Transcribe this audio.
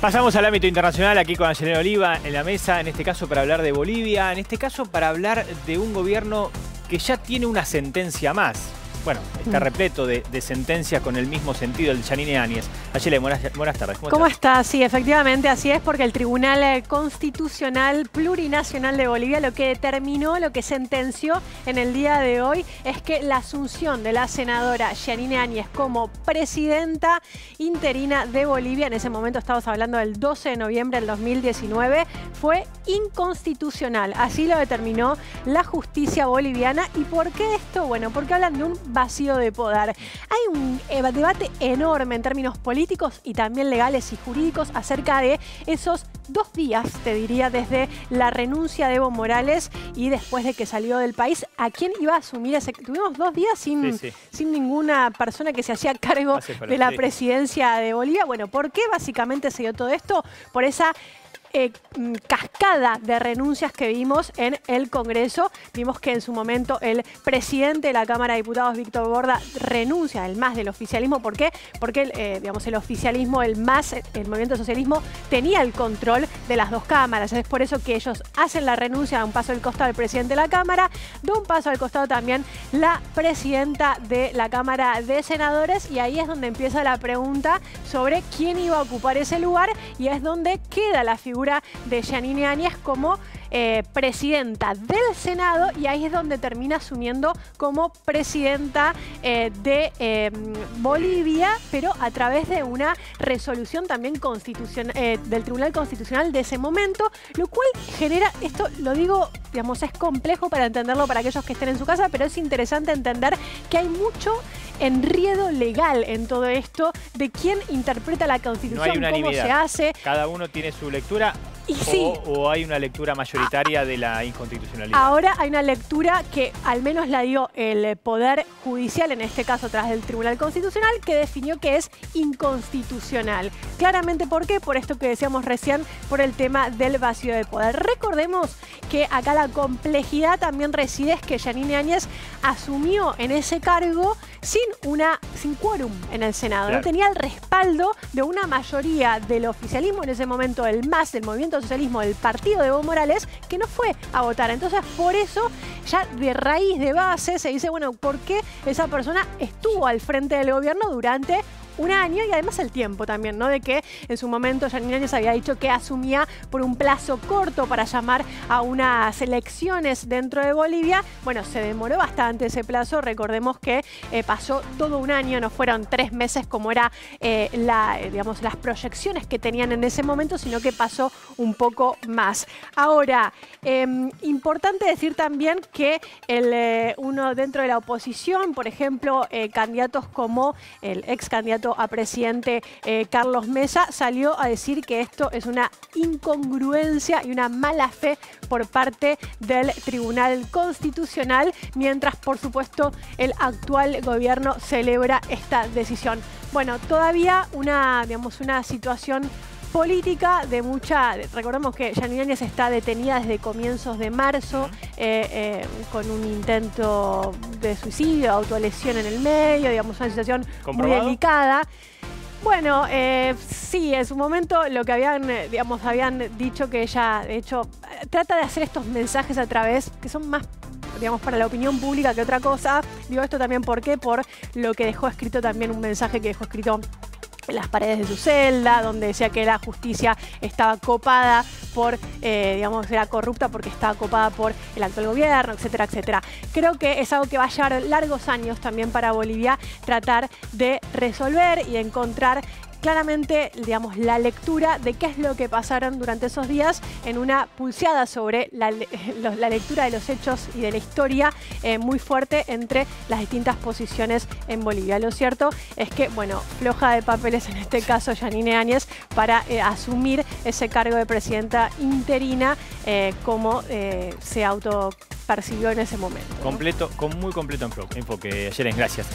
Pasamos al ámbito internacional aquí con Ayelén Oliva en la mesa, en este caso para hablar de Bolivia, en este caso para hablar de un gobierno que ya tiene una sentencia más. Bueno, está repleto de sentencias con el mismo sentido, el Yanine Áñez. Ayelén, buenas tardes. ¿Cómo estás? Sí, efectivamente, así es, porque el Tribunal Constitucional Plurinacional de Bolivia lo que determinó, lo que sentenció en el día de hoy es que la asunción de la senadora Yanine Áñez como presidenta interina de Bolivia, en ese momento estamos hablando del 12 de noviembre del 2019, fue inconstitucional. Así lo determinó la justicia boliviana. ¿Y por qué esto? Bueno, porque hablan de un vacío de poder. Hay un debate enorme en términos políticos y también legales y jurídicos acerca de esos 2 días, te diría, desde la renuncia de Evo Morales y después de que salió del país, ¿a quién iba a asumir ese? Tuvimos 2 días sin ninguna persona que se hacía cargo de la presidencia de Bolivia. Bueno, ¿por qué básicamente se dio todo esto? Por esa cascada de renuncias que vimos en el Congreso. Vimos que en su momento el presidente de la Cámara de Diputados, Víctor Borda, renuncia, el MAS del oficialismo. ¿Por qué? Porque digamos, el oficialismo, el MAS, el movimiento socialismo, tenía el control de las 2 cámaras. Es por eso que ellos hacen la renuncia, da un paso al costado el presidente de la Cámara, da un paso al costado también la presidenta de la Cámara de Senadores, y ahí es donde empieza la pregunta sobre quién iba a ocupar ese lugar, y es donde queda la figura de Yanine Áñez como presidenta del Senado, y ahí es donde termina asumiendo como presidenta de Bolivia, pero a través de una resolución también constitucional del Tribunal Constitucional de ese momento, lo cual genera, esto lo digo, digamos, es complejo para entenderlo para aquellos que estén en su casa, pero es interesante entender que hay mucho enredo legal en todo esto de quién interpreta la Constitución, no hay unanimidad. Cómo se hace. Cada uno tiene su lectura. ¿O hay una lectura mayoritaria de la inconstitucionalidad? Ahora hay una lectura que al menos la dio el Poder Judicial, en este caso a través del Tribunal Constitucional, que definió que es inconstitucional. Claramente, ¿por qué? Por esto que decíamos recién, por el tema del vacío de poder. Recordemos que acá la complejidad también reside es que Yanine Áñez asumió en ese cargo sin quórum en el Senado. Claro. No tenía el respaldo de una mayoría del oficialismo, en ese momento el MAS, del Movimiento Socialismo, del partido de Evo Morales, que no fue a votar. Entonces, por eso, ya de raíz, de base, se dice, bueno, ¿por qué esa persona estuvo al frente del gobierno durante un año? Y además el tiempo también, ¿no? De que en su momento Yanine Áñez había dicho que asumía por un plazo corto para llamar a unas elecciones dentro de Bolivia. Bueno, se demoró bastante ese plazo. Recordemos que pasó todo un año, no fueron 3 meses como era digamos, las proyecciones que tenían en ese momento, sino que pasó un poco más. Ahora, importante decir también que uno dentro de la oposición, por ejemplo, candidatos como el ex candidato a presidente Carlos Mesa, salió a decir que esto es una incongruencia y una mala fe por parte del Tribunal Constitucional, mientras, por supuesto, el actual gobierno celebra esta decisión. Bueno, todavía una situación política de mucha... Recordemos que Yanine Áñez está detenida desde comienzos de marzo con un intento de suicidio, autolesión en el medio, digamos, una situación muy delicada. Bueno, sí, en su momento lo que habían dicho que ella, de hecho, trata de hacer estos mensajes a través, que son más, digamos, para la opinión pública que otra cosa. Digo esto también, ¿por qué? Por lo que dejó escrito también, un mensaje que dejó escrito en las paredes de su celda, donde decía que la justicia estaba copada por, digamos, era corrupta porque estaba copada por el actual gobierno, etcétera, etcétera. Creo que es algo que va a llevar largos años también para Bolivia tratar de resolver y de encontrar claramente, digamos, la lectura de qué es lo que pasaron durante esos días en una pulseada sobre la lectura de los hechos y de la historia muy fuerte entre las distintas posiciones en Bolivia. Lo cierto es que, bueno, floja de papeles en este caso Yanine Áñez para asumir ese cargo de presidenta interina como se autopercibió en ese momento. Muy completo enfoque. Ayelén, gracias.